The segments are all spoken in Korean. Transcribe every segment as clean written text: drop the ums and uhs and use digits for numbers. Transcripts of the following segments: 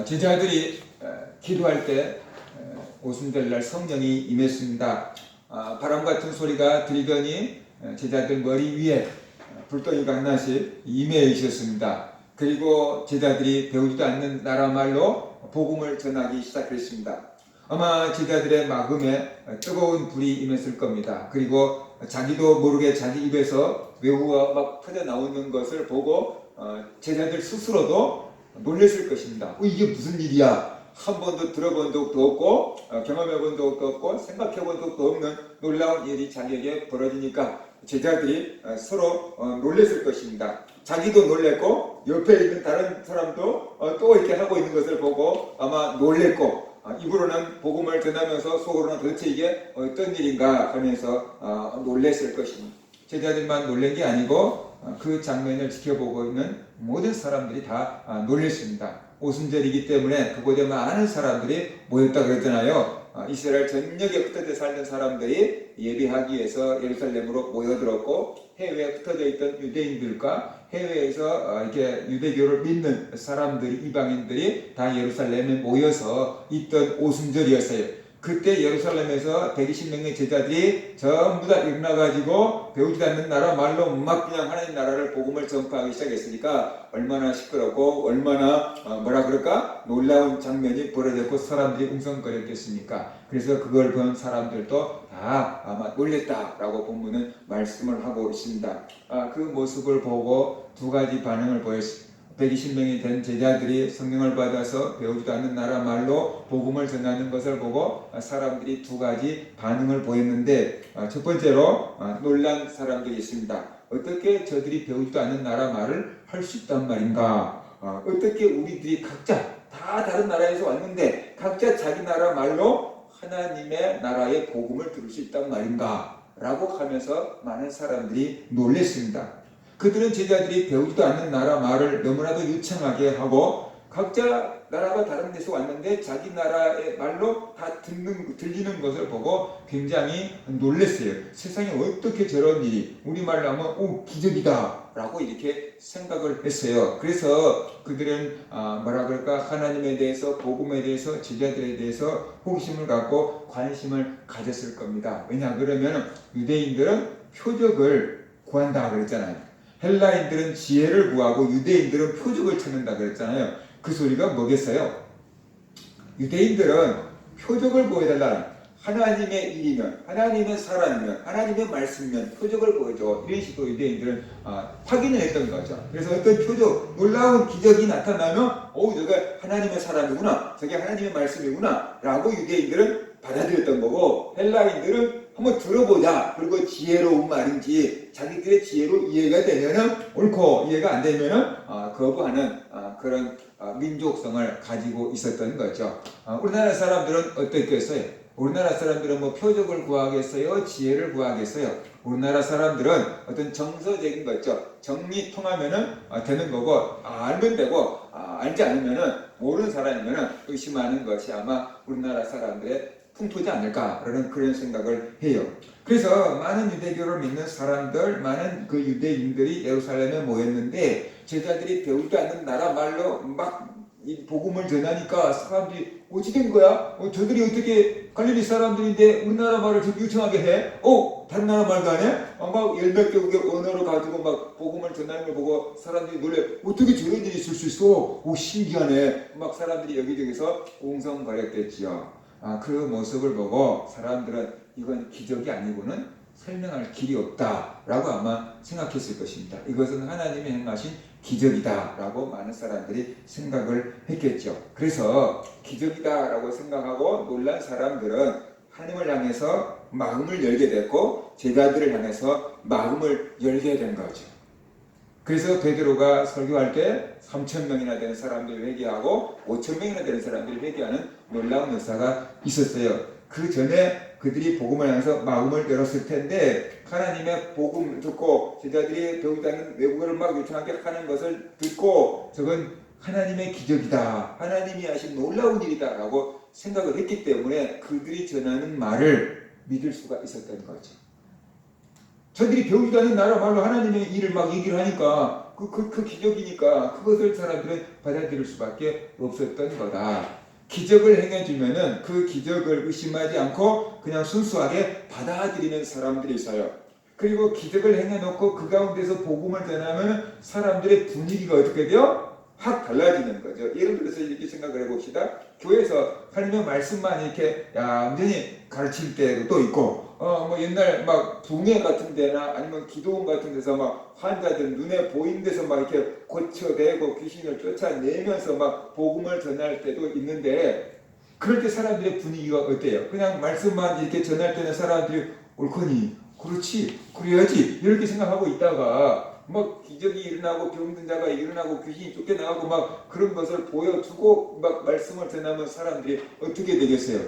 제자들이 기도할 때 오순절날 성령이 임했습니다. 바람 같은 소리가 들리더니 제자들 머리 위에 불덩이가 하나씩 임해 있었습니다. 그리고 제자들이 배우지도 않는 나라 말로 복음을 전하기 시작했습니다. 아마 제자들의 마음에 뜨거운 불이 임했을 겁니다. 그리고 자기도 모르게 자기 입에서 외우가 막 터져 나오는 것을 보고 제자들 스스로도 놀랐을 것입니다. 이게 무슨 일이야? 한 번도 들어본 적도 없고 경험해 본 적도 없고 생각해 본 적도 없는 놀라운 일이 자기에게 벌어지니까 제자들이 서로 놀랐을 것입니다. 자기도 놀랬고 옆에 있는 다른 사람도 또 이렇게 하고 있는 것을 보고 아마 놀랬고 입으로는 복음을 전하면서 속으로는 도대체 이게 어떤 일인가 하면서 놀랬을 것입니다. 제자들만 놀란 게 아니고 그 장면을 지켜보고 있는 모든 사람들이 다 놀랬습니다. 오순절이기 때문에 그곳에 많은 사람들이 모였다 그랬잖아요. 이스라엘 전역에 흩어져 살던 사람들이 예배하기 위해서 예루살렘으로 모여들었고 해외에 흩어져 있던 유대인들과 해외에서 이렇게 유대교를 믿는 사람들이 이방인들이 다 예루살렘에 모여서 있던 오순절이었어요. 그때 예루살렘에서 120명의 제자들이 전부 다 일어나가지고 배우지도 않는 나라 말로 막 그냥 하나님 나라를 복음을 전파하기 시작했으니까 얼마나 시끄럽고 얼마나 뭐라 그럴까 놀라운 장면이 벌어졌고 사람들이 웅성거렸겠습니까? 그래서 그걸 본 사람들도 다 아마 놀랬다라고 본문은 말씀을 하고 있습니다. 그 모습을 보고 두 가지 반응을 보였습니다. 120명이 된 제자들이 성령을 받아서 배우지도 않는 나라 말로 복음을 전하는 것을 보고 사람들이 두 가지 반응을 보였는데 첫 번째로 놀란 사람들이 있습니다. 어떻게 저들이 배우지도 않는 나라 말을 할 수 있단 말인가? 어떻게 우리들이 각자 다 다른 나라에서 왔는데 각자 자기 나라 말로 하나님의 나라의 복음을 들을 수 있단 말인가? 라고 하면서 많은 사람들이 놀랐습니다. 그들은 제자들이 배우지도 않는 나라 말을 너무나도 유창하게 하고 각자 나라가 다른 데서 왔는데 자기 나라의 말로 다 들리는 것을 보고 굉장히 놀랐어요. 세상에 어떻게 저런 일이 우리말로 하면 기적이다 라고 이렇게 생각을 했어요. 그래서 그들은 뭐라 그럴까 하나님에 대해서 복음에 대해서 제자들에 대해서 호기심을 갖고 관심을 가졌을 겁니다. 왜냐 그러면 유대인들은 표적을 구한다 그랬잖아요. 헬라인들은 지혜를 구하고 유대인들은 표적을 찾는다 그랬잖아요. 그 소리가 뭐겠어요? 유대인들은 표적을 보여달라. 하나님의 일이면, 하나님의 사랑이면, 하나님의 말씀이면 표적을 보여줘. 이런 식으로 유대인들은 확인을 했던 거죠. 그래서 어떤 표적, 놀라운 기적이 나타나면 저게 하나님의 사랑이구나, 저게 하나님의 말씀이구나 라고 유대인들은 받아들였던 거고, 헬라인들은 한번 들어보자. 그리고 지혜로운 말인지 자기들의 지혜로 이해가 되면은 옳고 이해가 안 되면은 거부하는 그런 민족성을 가지고 있었던 거죠. 우리나라 사람들은 어떻겠어요? 우리나라 사람들은 표적을 구하겠어요? 지혜를 구하겠어요? 우리나라 사람들은 어떤 정서적인 거 있죠. 정리 통하면은 되는 거고 알면 되고 알지 않으면은 모르는 사람이면은 의심하는 것이 아마 우리나라 사람들의 풍토지 않을까라는 그런 생각을 해요. 그래서 많은 유대교를 믿는 사람들, 많은 그 유대인들이 예루살렘에 모였는데 제자들이 배우지 않는 나라 말로 막 이 복음을 전하니까 사람들이 어찌 된 거야? 저들이 어떻게 갈릴리 사람들인데 우리나라 말을 저렇게 유창하게 해? 다른 나라 말도 안 해? 막 열몇 개국의 언어를 가지고 막 복음을 전하는 걸 보고 사람들이 놀래. 어떻게 저런 일이 있을 수 있어? 신기하네. 막 사람들이 여기저기서 웅성거렸겠지요. 그 모습을 보고 사람들은 이건 기적이 아니고는 설명할 길이 없다라고 아마 생각했을 것입니다. 이것은 하나님이 행하신 기적이다라고 많은 사람들이 생각을 했겠죠. 그래서 기적이다라고 생각하고 놀란 사람들은 하나님을 향해서 마음을 열게 됐고 제자들을 향해서 마음을 열게 된 거죠. 그래서 베드로가 설교할 때 3,000명이나 되는 사람들이 회개하고 5,000명이나 되는 사람들이 회개하는 놀라운 역사가 있었어요. 그 전에 그들이 복음을 향해서 마음을 열었을 텐데 하나님의 복음 듣고 제자들이 배우지 않는 외국어를 막 유창하게 하는 것을 듣고 저건 하나님의 기적이다. 하나님이 하신 놀라운 일이다 라고 생각을 했기 때문에 그들이 전하는 말을 믿을 수가 있었던 거죠. 저들이 배우지도 않은 나라 말로 하나님의 일을 막 얘기를 하니까 그 기적이니까 그것을 사람들은 받아들일 수밖에 없었던 거다. 기적을 행해주면은 그 기적을 의심하지 않고 그냥 순수하게 받아들이는 사람들이 있어요. 그리고 기적을 행해놓고 그 가운데서 복음을 전하면 사람들의 분위기가 어떻게 돼요? 확 달라지는 거죠. 예를 들어서 이렇게 생각을 해봅시다. 교회에서 하나님의 말씀만 이렇게 얌전히 가르칠 때도 있고, 뭐 옛날 막 붕괴 같은 데나 아니면 기도원 같은 데서 막 환자들 눈에 보이는 데서 막 이렇게 고쳐대고 귀신을 쫓아내면서 막 복음을 전할 때도 있는데, 그럴 때 사람들의 분위기가 어때요? 그냥 말씀만 이렇게 전할 때는 사람들이 옳거니, 그렇지, 그래야지 이렇게 생각하고 있다가 막 기적이 일어나고 병든 자가 일어나고 귀신이 쫓겨나가고 막 그런 것을 보여주고 막 말씀을 전하면 사람들이 어떻게 되겠어요?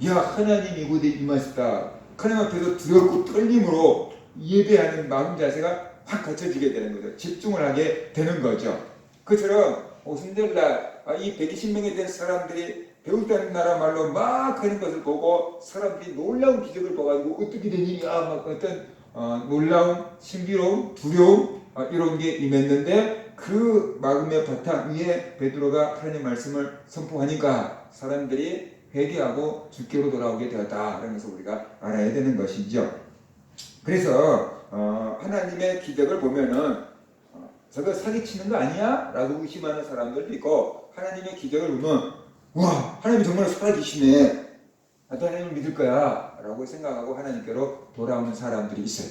야, 하나님이 이곳에 임하셨다. 하나님 앞에서 두렵고 떨림으로 예배하는 마음 자세가 확 갖춰지게 되는 거죠. 집중을 하게 되는 거죠. 그처럼 오순절날 이 120명에 된 사람들이 배우다는 나라 말로 막 하는 것을 보고 사람들이 놀라운 기적을 봐가지고 어떻게 된 일이야 막 어떤 놀라운 신비로움 두려움 이런 게 임했는데 그 마음의 바탕 위에 베드로가 하나님의 말씀을 선포하니까 사람들이 회개하고 주께로 돌아오게 되었다. 그러면서 우리가 알아야 되는 것이죠. 그래서 하나님의 기적을 보면은 저거 사기치는 거 아니야? 라고 의심하는 사람들도 있고 하나님의 기적을 보면 와 하나님이 정말 살아계시네. 나도 하나님을 믿을 거야 라고 생각하고 하나님께로 돌아오는 사람들이 있어요.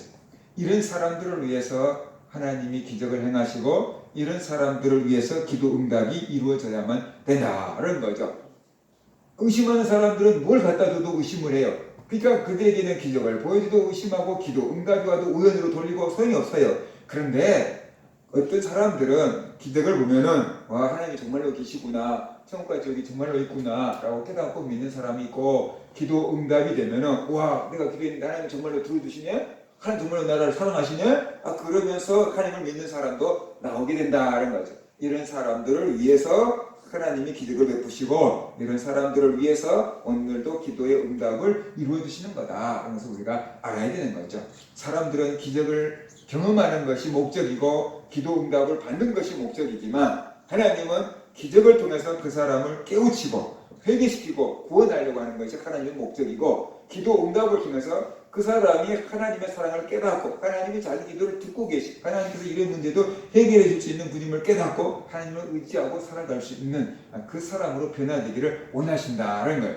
이런 사람들을 위해서 하나님이 기적을 행하시고 이런 사람들을 위해서 기도 응답이 이루어져야만 된다는 거죠. 의심하는 사람들은 뭘 갖다 줘도 의심을 해요. 그러니까 그들에게는 기적을 보여줘도 의심하고 기도 응답이 와도 우연으로 돌리고 소용이 없어요. 그런데 어떤 사람들은 기적을 보면은 와 하나님이 정말로 계시구나 천국과 지옥이 정말로 있구나 라고 깨닫고 믿는 사람이 있고 기도 응답이 되면은 와 내가 기도했는데 하나님 정말로 들어주시네 하나님 정말로 나를 사랑하시네 그러면서 하나님을 믿는 사람도 나오게 된다는 거죠. 이런 사람들을 위해서 하나님이 기적을 베푸시고 이런 사람들을 위해서 오늘도 기도의 응답을 이루어 주시는 거다. 그래서 우리가 알아야 되는 거죠. 사람들은 기적을 경험하는 것이 목적이고 기도 응답을 받는 것이 목적이지만 하나님은 기적을 통해서 그 사람을 깨우치고 회개시키고 구원하려고 하는 것이 하나님의 목적이고 기도 응답을 통해서 그 사람이 하나님의 사랑을 깨닫고 하나님이 자기 기도를 듣고 계시고 하나님께서 이런 문제도 해결해 줄 수 있는 분임을 깨닫고 하나님을 의지하고 살아갈 수 있는 그 사람으로 변화되기를 원하신다는 거예요.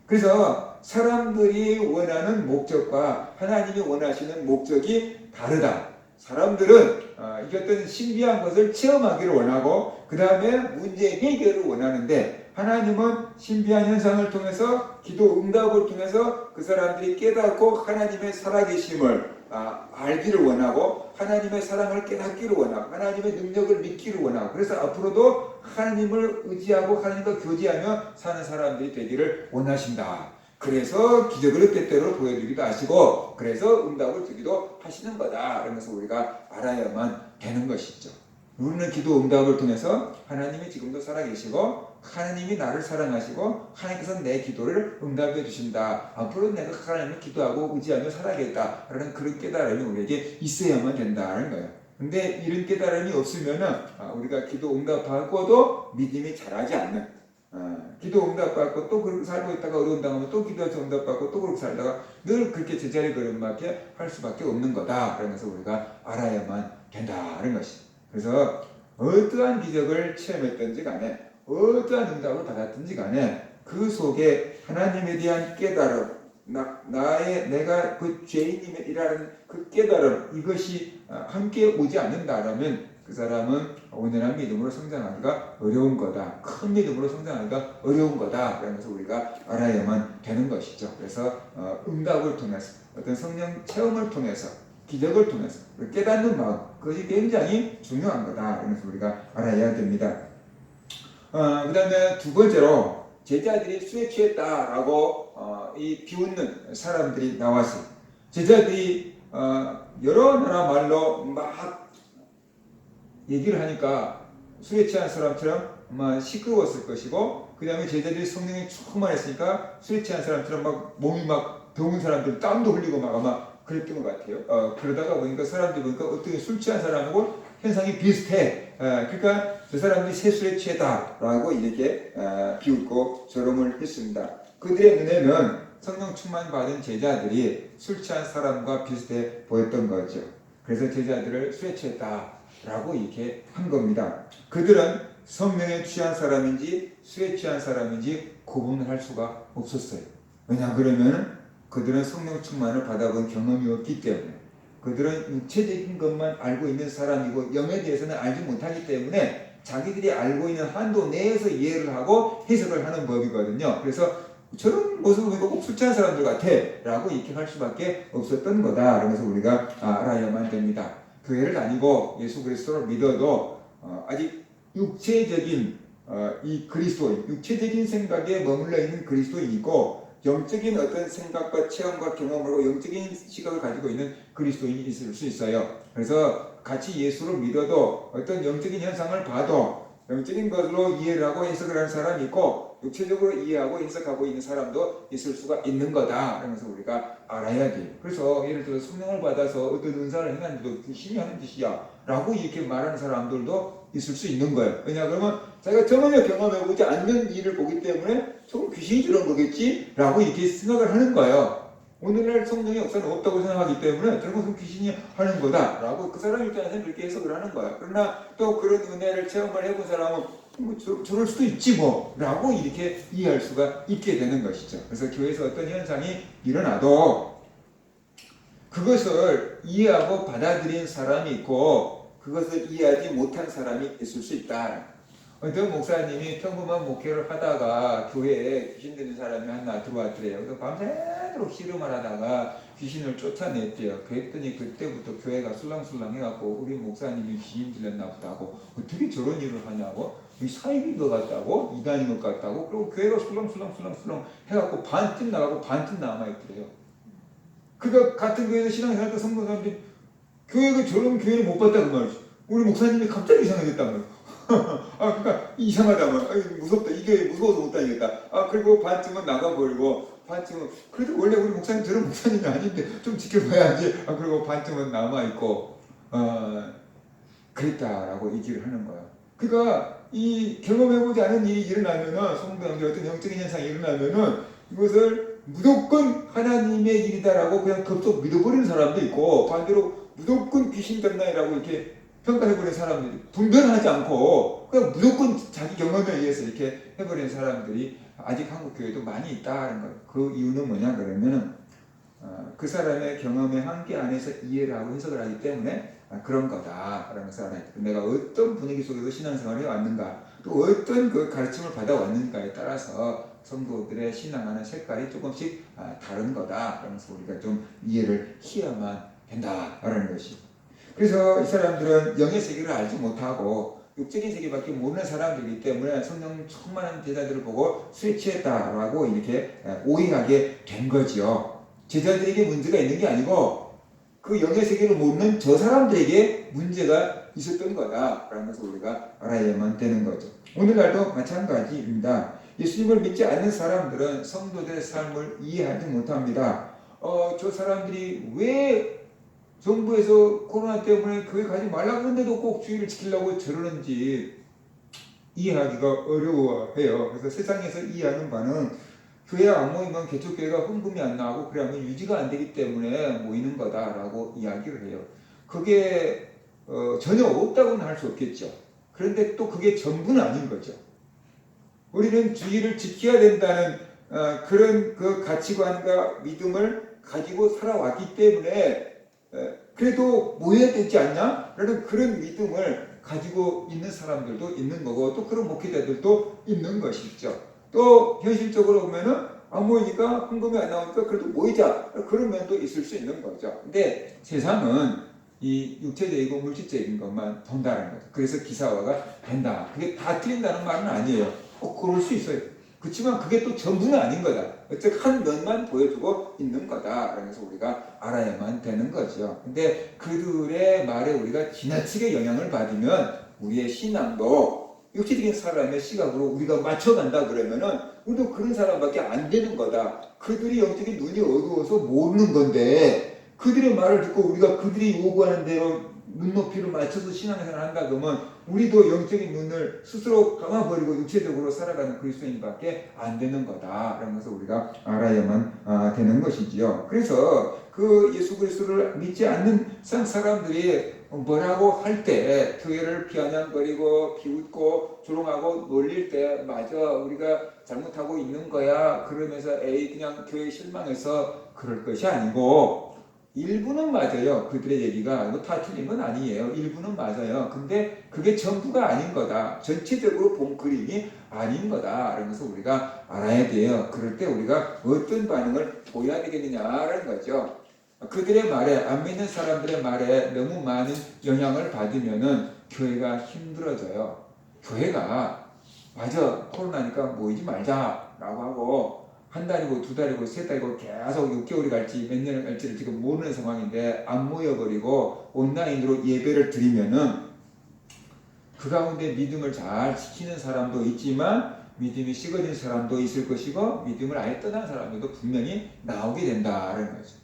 그래서 사람들이 원하는 목적과 하나님이 원하시는 목적이 다르다. 사람들은 이게 어떤 신비한 것을 체험하기를 원하고 그 다음에 문제 해결을 원하는데 하나님은 신비한 현상을 통해서 기도 응답을 통해서 그 사람들이 깨닫고 하나님의 살아계심을 알기를 원하고 하나님의 사랑을 깨닫기를 원하고 하나님의 능력을 믿기를 원하고 그래서 앞으로도 하나님을 의지하고 하나님과 교제하며 사는 사람들이 되기를 원하신다. 그래서 기적을 때때로 보여주기도 하시고 그래서 응답을 주기도 하시는 거다. 그러면서 우리가 알아야만 되는 것이죠. 우리는 기도 응답을 통해서 하나님이 지금도 살아계시고 하나님이 나를 사랑하시고 하나님께서 내 기도를 응답해 주신다. 앞으로 내가 하나님을 기도하고 의지하며 살아야겠다. 라는 그런 깨달음이 우리에게 있어야만 된다는 거예요. 근데 이런 깨달음이 없으면은 우리가 기도 응답받고도 믿음이 자라지 않는 기도 응답받고 또 그렇게 살고 있다가 어려운 당하면 또 기도해서 응답받고 또 그렇게 살다가 늘 그렇게 제자리 걸음밖에 할 수밖에 없는 거다. 그러면서 우리가 알아야만 된다는 것이죠. 그래서 어떠한 기적을 체험했든지 간에 어떠한 응답을 받았든지 간에 그 속에 하나님에 대한 깨달음 내가 그 죄인임이라는 그 깨달음 이것이 함께 오지 않는다라면 그 사람은 온전한 믿음으로 성장하기가 어려운 거다. 큰 믿음으로 성장하기가 어려운 거다. 그러면서 우리가 알아야만 되는 것이죠. 그래서 응답을 통해서 어떤 성령 체험을 통해서 기적을 통해서 깨닫는 마음 그것이 굉장히 중요한 거다. 그래서 우리가 알아야 됩니다. 그 다음에 두 번째로 제자들이 술에 취했다라고 이 비웃는 사람들이 나왔어요. 제자들이 여러 나라 말로 막 얘기를 하니까 술에 취한 사람처럼 아마 시끄러웠을 것이고 그 다음에 제자들이 성령에 충만했으니까 술에 취한 사람처럼 막 몸이 막 더운 사람들 땀도 흘리고 막 아마 그랬던 것 같아요. 그러다가 보니까 사람들이 보니까 어떻게 술 취한 사람하고 현상이 비슷해. 그러니까 저 사람들이 세술에 취했다라고 이렇게 비웃고 조롱을 했습니다. 그들의 눈에는 성령 충만 받은 제자들이 술 취한 사람과 비슷해 보였던 거죠. 그래서 제자들을 술에 취했다라고 이렇게 한 겁니다. 그들은 성령에 취한 사람인지 술에 취한 사람인지 구분을 할 수가 없었어요. 왜냐 그러면 그들은 성령 충만을 받아본 경험이 없기 때문에, 그들은 육체적인 것만 알고 있는 사람이고 영에 대해서는 알지 못하기 때문에 자기들이 알고 있는 한도 내에서 이해를 하고 해석을 하는 법이거든요. 그래서 저런 모습을 보니까 꼭 술 취한 사람들 같아 라고 이렇게 할 수밖에 없었던 거다. 그래서 우리가 알아야만 됩니다. 교회를 다니고 예수 그리스도를 믿어도 아직 육체적인 이 그리스도인, 육체적인 생각에 머물러 있는 그리스도인이고 영적인 어떤 생각과 체험과 경험으로 영적인 시각을 가지고 있는 그리스도인이 있을 수 있어요. 그래서 같이 예수를 믿어도 어떤 영적인 현상을 봐도 영적인 것으로 이해를 하고 해석을 하는 사람이 있고 육체적으로 이해하고 해석하고 있는 사람도 있을 수가 있는 거다. 그러면서 우리가 알아야 돼요. 그래서 예를 들어 성령을 받아서 어떤 은사를 행하는데도 귀신이 하는 짓이야 라고 이렇게 말하는 사람들도 있을 수 있는 거예요. 왜냐 그러면 자기가 전혀 경험해보지 않는 일을 보기 때문에 저건 귀신이 저런 거겠지 라고 이렇게 생각을 하는 거예요. 오늘날 성령의 역사는 없다고 생각하기 때문에 저런 것은 귀신이 하는 거다 라고 그 사람 입장에서는 그렇게 해석을 하는 거예요. 그러나 또 그런 은혜를 체험을 해본 사람은 저럴 수도 있지 뭐 라고 이렇게 이해할 수가 있게 되는 것이죠. 그래서 교회에서 어떤 현상이 일어나도 그것을 이해하고 받아들인 사람이 있고 그것을 이해하지 못한 사람이 있을 수 있다. 어떤 목사님이 평범한 목회를 하다가 교회에 귀신 들린 사람이 하나 들어왔더래요. 그래서 밤새도록 씨름을 하다가 귀신을 쫓아냈대요. 그랬더니 그때부터 교회가 술랑술랑 해갖고 우리 목사님이 귀신 들렸나 보다고 어떻게 저런 일을 하냐고 사입인 것 같다고 이단인 것 같다고 그리고 교회가 술렁술렁 해갖고 반쯤 나가고 반쯤 남아있더래요. 그러니까 같은 교회에서 신앙생활 성도 사람들이 교회가 저런 교회를 못 봤다 그 말이지. 우리 목사님이 갑자기 이상해졌단 말이야. 그러니까 이상하다면 무섭다 이게 무서워서 못 다니겠다. 그리고 반쯤은 나가버리고 반쯤은 그래도 원래 우리 목사님 저런 목사님이 아닌데 좀 지켜봐야지. 그리고 반쯤은 남아있고 그랬다라고 얘기를 하는 거야. 그러니까 이 경험해보지 않은 일이 일어나면은 성도형제 어떤 영적인 현상이 일어나면은 이것을 무조건 하나님의 일이다라고 그냥 덥석 믿어버리는 사람도 있고 반대로 무조건 귀신 장난이라고 이렇게 평가해버리는 사람들이 분별하지 않고 그냥 무조건 자기 경험에 의해서 이렇게 해버리는 사람들이 아직 한국 교회도 많이 있다는 거예요. 그 이유는 뭐냐 그러면은 그 사람의 경험의 한계 안에서 이해를 하고 해석을 하기 때문에 그런 거다. 그러면서 알아야 돼. 내가 어떤 분위기 속에서 신앙생활을 해왔는가 또 어떤 그 가르침을 받아왔는가에 따라서 성도들의 신앙하는 색깔이 조금씩 다른 거다. 그러면서 우리가 좀 이해를 해야만 된다라는 것이. 그래서 이 사람들은 영의 세계를 알지 못하고 육적인 세계밖에 모르는 사람들이기 때문에 성령 충만한 제자들을 보고 술에 취했다라고 이렇게 오해하게 된 거죠. 제자들에게 문제가 있는 게 아니고 그 영의 세계를 모르는 저 사람들에게 문제가 있었던 거다라는 것을 우리가 알아야만 되는 거죠. 오늘날도 마찬가지입니다. 예수님을 믿지 않는 사람들은 성도들의 삶을 이해하지 못합니다. 저 사람들이 왜 정부에서 코로나 때문에 교회 가지 말라고 하는데도 꼭 주의를 지키려고 저러는지 이해하기가 어려워해요. 그래서 세상에서 이해하는 바는 교회 안 모이면 개척교회가 흥금이 안 나고 그러면 유지가 안 되기 때문에 모이는 거다라고 이야기를 해요. 그게 전혀 없다고는 할 수 없겠죠. 그런데 또 그게 전부는 아닌 거죠. 우리는 주의를 지켜야 된다는 그런 그 가치관과 믿음을 가지고 살아왔기 때문에 그래도 모여야 되지 않냐? 라는 그런 믿음을 가지고 있는 사람들도 있는 거고 또 그런 목회자들도 있는 것이죠. 또 현실적으로 보면은 안 모이니까 헌금이 안 나오니까 그래도 모이자 그런 면도 있을 수 있는 거죠. 근데 세상은 이 육체적이고 물질적인 것만 본다는 거죠. 그래서 기사화가 된다. 그게 다 틀린다는 말은 아니에요. 그럴 수 있어요. 그렇지만 그게 또 전부는 아닌 거다. 즉 한 면만 보여주고 있는 거다. 그래서 우리가 알아야만 되는 거죠. 근데 그들의 말에 우리가 지나치게 영향을 받으면 우리의 신앙도 육체적인 사람의 시각으로 우리가 맞춰간다 그러면은 우리도 그런 사람밖에 안 되는 거다. 그들이 영적인 눈이 어두워서 모르는 건데 그들의 말을 듣고 우리가 그들이 요구하는 대로 눈높이를 맞춰서 신앙생활을 한다 그러면 우리도 영적인 눈을 스스로 감아버리고 육체적으로 살아가는 그리스도인밖에 안 되는 거다. 라는 것을 우리가 알아야만 되는 것이지요. 그래서 그 예수 그리스도를 믿지 않는 사람들이 뭐라고 할 때 교회를 비아냥거리고 비웃고 조롱하고 놀릴 때 맞아 우리가 잘못하고 있는 거야 그러면서 에이 그냥 교회 실망해서 그럴 것이 아니고 일부는 맞아요. 그들의 얘기가 뭐 다 틀린 건 아니에요. 일부는 맞아요. 근데 그게 전부가 아닌 거다. 전체적으로 본 그림이 아닌 거다. 라는 것을 우리가 알아야 돼요. 그럴 때 우리가 어떤 반응을 보여야 되겠느냐라는 거죠. 그들의 말에 안 믿는 사람들의 말에 너무 많은 영향을 받으면은 교회가 힘들어져요. 교회가 맞아 코로나니까 모이지 말자라고 하고 한 달이고 두 달이고 세 달이고 계속 6개월이 갈지 몇 년을 갈지를 지금 모르는 상황인데 안 모여버리고 온라인으로 예배를 드리면은 그 가운데 믿음을 잘 지키는 사람도 있지만 믿음이 식어진 사람도 있을 것이고 믿음을 아예 떠난 사람들도 분명히 나오게 된다는 거죠.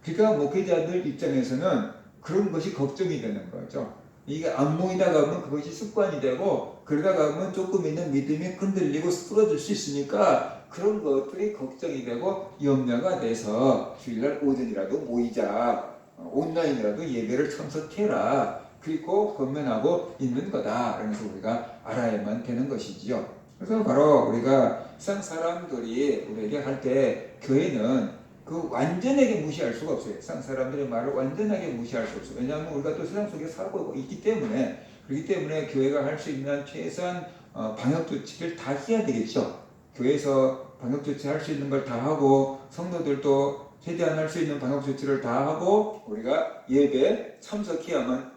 그러니까 목회자들 입장에서는 그런 것이 걱정이 되는 거죠. 이게 안 모이다가 보면 그것이 습관이 되고 그러다가 보면 조금 있는 믿음이 흔들리고 쓰러질 수 있으니까 그런 것들이 걱정이 되고 염려가 돼서 주일날 오전이라도 모이자 온라인이라도 예배를 참석해라 그리고 권면하고 있는 거다. 그래서 우리가 알아야만 되는 것이지요. 그래서 바로 우리가 세상 사람들이 우리에게 할 때 교회는 그 완전하게 무시할 수가 없어요. 세상 사람들의 말을 완전하게 무시할 수 없어요. 왜냐하면 우리가 또 세상 속에 살고 있기 때문에 그렇기 때문에 교회가 할 수 있는 최소한 방역 조치를 다 해야 되겠죠. 교회에서 방역 조치 할 수 있는 걸 다 하고 성도들도 최대한 할 수 있는 방역 조치를 다 하고 우리가 예배 참석해야만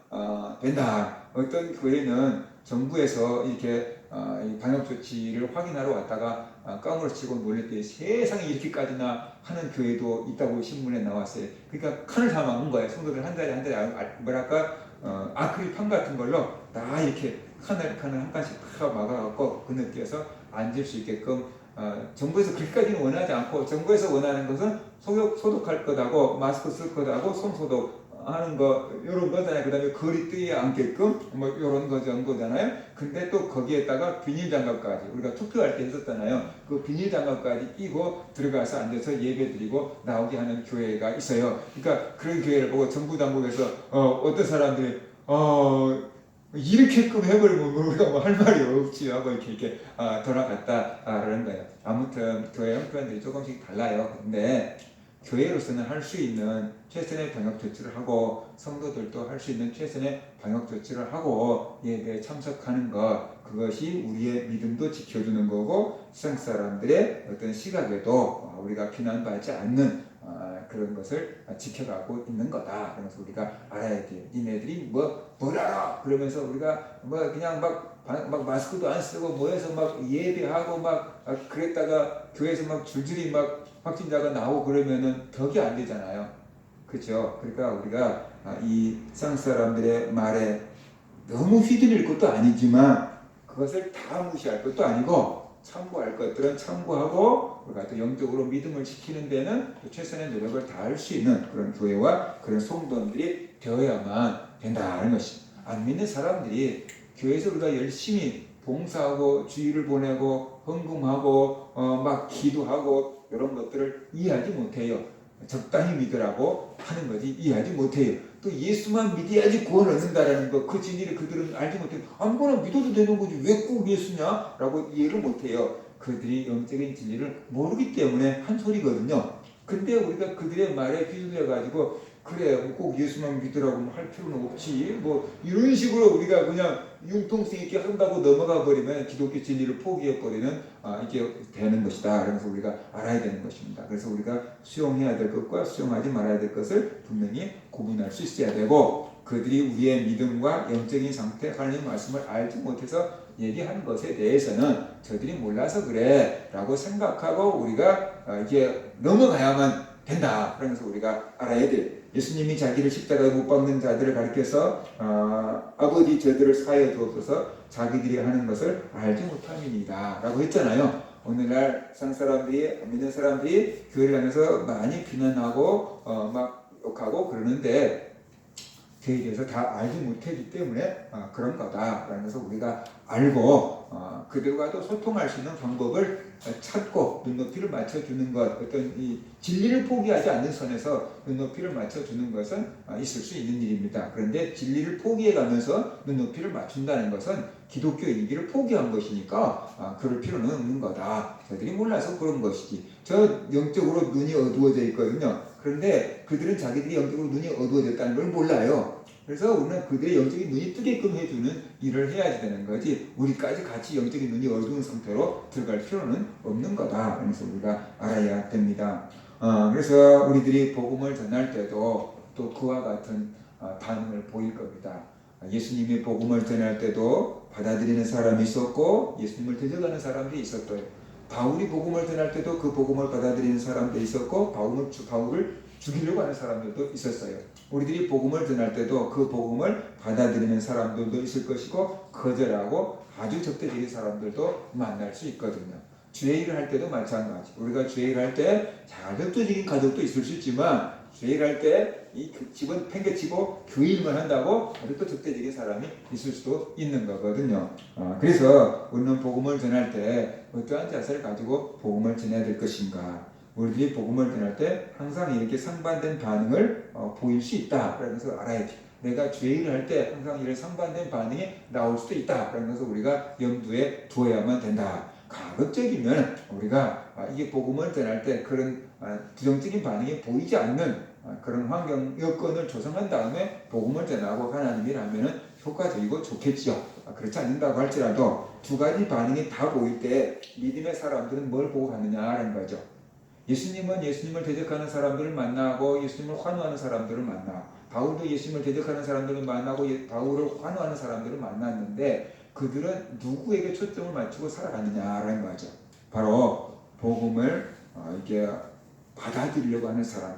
된다. 어떤 교회는 정부에서 이렇게 이 방역 조치를 확인하러 왔다가 깡으로 치고 놀릴 때 세상에 이렇게까지나 하는 교회도 있다고 신문에 나왔어요. 그러니까 칸을 다 막은 거예요. 성도들 한 달에 뭐랄까 아크릴판 같은 걸로 다 이렇게 칸을 한 칸씩 다 막아갖고 그늘에서 앉을 수 있게끔 정부에서 그렇게까지는 원하지 않고 정부에서 원하는 것은 소독할 것하고 마스크 쓸 것하고 손소독 하는 거 이런 거잖아요. 그 다음에 거리 뜨지 않게끔 뭐 이런 거잖아요. 근데 또 거기에다가 비닐 장갑까지 우리가 투표할 때 했었잖아요. 그 비닐 장갑까지 끼고 들어가서 앉아서 예배 드리고 나오게 하는 교회가 있어요. 그러니까 그런 교회를 보고 정부 당국에서 어떤 사람들이 이렇게끔 해버리면 우리가 뭐 할 말이 없지 하고 이렇게 돌아갔다라는 거예요. 아무튼 교회 형편들이 조금씩 달라요. 근데 교회로서는 할 수 있는 최선의 방역 조치를 하고 성도들도 할 수 있는 최선의 방역 조치를 하고 예배에 참석하는 것 그것이 우리의 믿음도 지켜주는 거고 세상 사람들의 어떤 시각에도 우리가 비난받지 않는 그런 것을 지켜가고 있는 거다. 그래서 우리가 알아야 돼요. 니네들이 뭘 알아? 그러면서 우리가 그냥 막 마스크도 안 쓰고 모여서 막 예배하고 막 그랬다가 교회에서 막 줄줄이 막 확진자가 나오고 그러면은 덕이 안 되잖아요. 그렇죠? 그러니까 우리가 이 세상 사람들의 말에 너무 휘둘릴 것도 아니지만 그것을 다 무시할 것도 아니고 참고할 것들은 참고하고 우리가 또 영적으로 믿음을 지키는 데는 최선의 노력을 다할 수 있는 그런 교회와 그런 성도들이 되어야만 된다는 것입니다. 안 믿는 사람들이 교회에서 우리가 열심히 봉사하고 주일을 보내고 헌금하고 막 기도하고 이런 것들을 이해하지 못해요. 적당히 믿으라고 하는 거지 이해하지 못해요. 또 예수만 믿어야지 구원 얻는다라는 거 그 진리를 그들은 알지 못해요. 아무거나 믿어도 되는 거지 왜 꼭 예수냐? 라고 이해를 못해요. 그들이 영적인 진리를 모르기 때문에 한 소리거든요. 근데 우리가 그들의 말에 휘둘려 가지고 그래 꼭 예수만 믿으라고 할 필요는 없지 뭐 이런 식으로 우리가 그냥 융통성 있게 한다고 넘어가 버리면 기독교 진리를 포기해 버리는 이게 되는 것이다. 그래서 우리가 알아야 되는 것입니다. 그래서 우리가 수용해야 될 것과 수용하지 말아야 될 것을 분명히 구분할 수 있어야 되고 그들이 우리의 믿음과 영적인 상태 하나님 말씀을 알지 못해서 얘기하는 것에 대해서는 저들이 몰라서 그래 라고 생각하고 우리가 이게 넘어가야만 된다. 그러면서 우리가 알아야 돼. 예수님이 자기를 십자가에 못 박는 자들을 가리켜서 아버지 저들을 사하여 주옵소서 자기들이 하는 것을 알지 못함이니이다 라고 했잖아요. 오늘날 세상 사람들이 믿는 사람들이 교회를 하면서 많이 비난하고 막 기록하고 그러는데 그에 대해서 다 알지 못했기 때문에 그런 거다라는 것을 우리가 알고 그들과도 소통할 수 있는 방법을 찾고 눈높이를 맞춰주는 것, 어떤 이 진리를 포기하지 않는 선에서 눈높이를 맞춰주는 것은 있을 수 있는 일입니다. 그런데 진리를 포기해가면서 눈높이를 맞춘다는 것은 기독교이기를 포기한 것이니까 그럴 필요는 없는 거다. 저들이 몰라서 그런 것이지. 저 영적으로 눈이 어두워져 있거든요. 그런데 그들은 자기들이 영적으로 눈이 어두워졌다는 걸 몰라요. 그래서 우리는 그들의 영적인 눈이 뜨게끔 해주는 일을 해야지 되는 거지 우리까지 같이 영적인 눈이 어두운 상태로 들어갈 필요는 없는 거다. 그래서 우리가 알아야 됩니다. 그래서 우리들이 복음을 전할 때도 또 그와 같은 반응을 보일 겁니다. 예수님이 복음을 전할 때도 받아들이는 사람이 있었고 예수님을 대적하는 사람들이 있었고요. 바울이 복음을 전할 때도 그 복음을 받아들이는 사람도 있었고 바울을 죽이려고 하는 사람들도 있었어요. 우리들이 복음을 전할 때도 그 복음을 받아들이는 사람들도 있을 것이고 거절하고 아주 적대적인 사람들도 만날 수 있거든요. 주의 일을 할 때도 마찬가지. 우리가 주의 일을 할 때 자격적인 가족도 있을 수 있지만 주의 일을 할 때 이 집은 팽개치고 교회 일만 한다고 아주 또 적대적인 사람이 있을 수도 있는 거거든요. 그래서 우리는 복음을 전할 때 어떠한 자세를 가지고 복음을 전해야 될 것인가. 우리들이 복음을 전할 때 항상 이렇게 상반된 반응을 보일 수 있다. 라는 것을 알아야지. 내가 주의 일을 할 때 항상 이런 상반된 반응이 나올 수도 있다. 라는 것을 우리가 염두에 두어야만 된다. 가급적이면 우리가 이게 복음을 전할 때 그런 부정적인 반응이 보이지 않는 그런 환경 여건을 조성한 다음에 복음을 전하고 하나님 일하면은 효과적이고 좋겠지요. 그렇지 않는다고 할지라도 두 가지 반응이 다 보일 때 믿음의 사람들은 뭘 보고 가느냐라는 거죠. 예수님은 예수님을 대적하는 사람들을 만나고 예수님을 환호하는 사람들을 만나. 바울도 예수님을 대적하는 사람들을 만나고 바울을 환호하는 사람들을 만났는데 그들은 누구에게 초점을 맞추고 살아가느냐라는 거죠. 바로 복음을 이렇게 받아들이려고 하는 사람,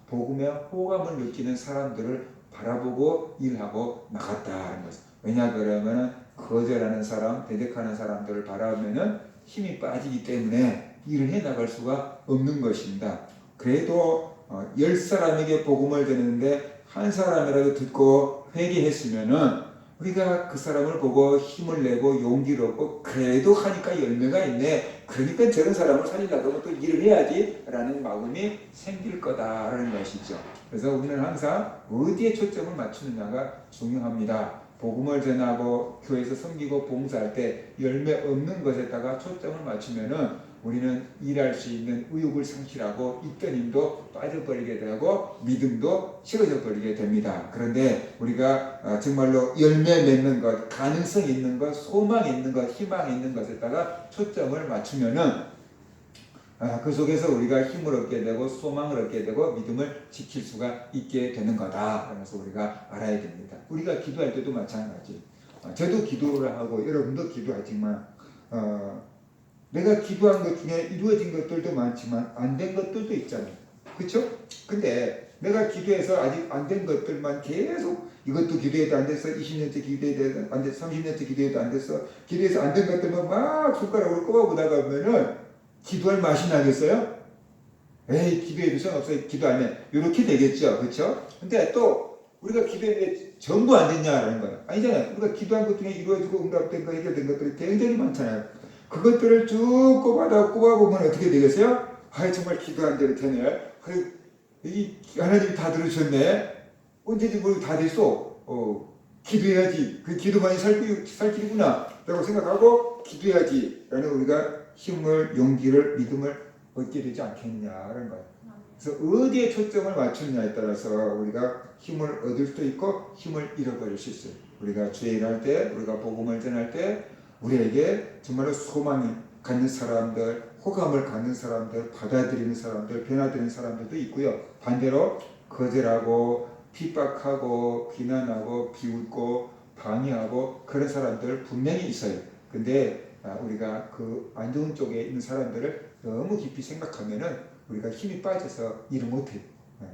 복음에 호감을 느끼는 사람들을 바라보고 일하고 나갔다는 것입니다. 왜냐 그러면 거절하는 사람, 대적하는 사람들을 바라보면 힘이 빠지기 때문에 일을 해 나갈 수가 없는 것입니다. 그래도 10사람에게 복음을 전했는데 한 사람이라도 듣고 회개했으면은 우리가 그 사람을 보고 힘을 내고 용기를 얻고 그래도 하니까 열매가 있네. 그러니까 저런 사람을 살리려고 또 일을 해야지 라는 마음이 생길 거다라는 것이죠. 그래서 우리는 항상 어디에 초점을 맞추느냐가 중요합니다. 복음을 전하고 교회에서 섬기고 봉사할 때 열매 없는 것에다가 초점을 맞추면은 우리는 일할 수 있는 의욕을 상실하고 있던 힘도 빠져버리게 되고 믿음도 식어져 버리게 됩니다. 그런데 우리가 정말로 열매 맺는 것, 가능성 있는 것, 소망 있는 것, 희망 있는 것에다가 초점을 맞추면은 그 속에서 우리가 힘을 얻게 되고 소망을 얻게 되고 믿음을 지킬 수가 있게 되는 거다. 그래서 우리가 알아야 됩니다. 우리가 기도할 때도 마찬가지. 저도 기도를 하고 여러분도 기도하지만 내가 기도한 것 중에 이루어진 것들도 많지만 안 된 것들도 있잖아요. 그렇죠? 근데 내가 기도해서 아직 안 된 것들만 계속 이것도 기도해도 안 됐어. 20년째 기도해도 안 됐어. 30년째 기도해도 안 됐어. 기도해서 안 된 것들만 막 손가락으로 꼽아보다가 보면은 기도할 맛이 나겠어요? 에이 기도해도 소용없어요. 기도 안 해. 이렇게 되겠죠. 그렇죠? 근데 또 우리가 기도했는데 전부 안 됐냐라는 거예요. 아니잖아요. 우리가 기도한 것 중에 이루어지고 응답된 거 해결된 것들이 굉장히 많잖아요. 그것들을 쭉 꼽아보면 어떻게 되겠어요? 아 정말 기도한 대로 되네. 이 하나님이 다 들으셨네. 언제든지 뭐 다 됐어. 기도해야지. 그 기도만이 살 길이구나. 라고 생각하고 기도해야지. 라는 우리가 힘을, 용기를, 믿음을 얻게 되지 않겠냐라는 거예요. 그래서 어디에 초점을 맞추느냐에 따라서 우리가 힘을 얻을 수도 있고 힘을 잃어버릴 수 있어요. 우리가 주의 일할 때, 우리가 복음을 전할 때 우리에게 정말로 소망이 갖는 사람들, 호감을 갖는 사람들, 받아들이는 사람들, 변화되는 사람들도 있고요. 반대로 거절하고 핍박하고 비난하고 비웃고 방해하고 그런 사람들 분명히 있어요. 근데 우리가 그 안 좋은 쪽에 있는 사람들을 너무 깊이 생각하면은 우리가 힘이 빠져서 일을 못해요.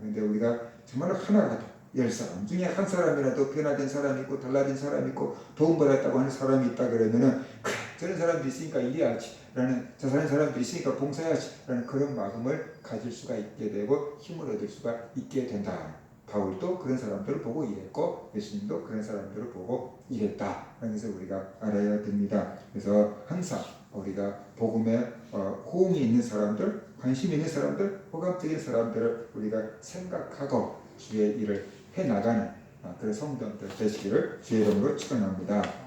근데 우리가 정말로 하나라도 10사람 중에 한 사람이라도 변화된 사람이 있고 달라진 사람이 있고 도움받았다고 하는 사람이 있다 그러면은 그래 저런 사람도 있으니까 일해야지 라는 저 사람도 있으니까 봉사해야지 라는 그런 마음을 가질 수가 있게 되고 힘을 얻을 수가 있게 된다. 바울도 그런 사람들을 보고 일했고 예수님도 그런 사람들을 보고 일했다. 그래서 우리가 알아야 됩니다. 그래서 항상 우리가 복음에 호응이 있는 사람들, 관심 있는 사람들, 호감적인 사람들을 우리가 생각하고 주의 일을 해나가는 그런 성도들 되시기를 주의 이름으로 축원합니다.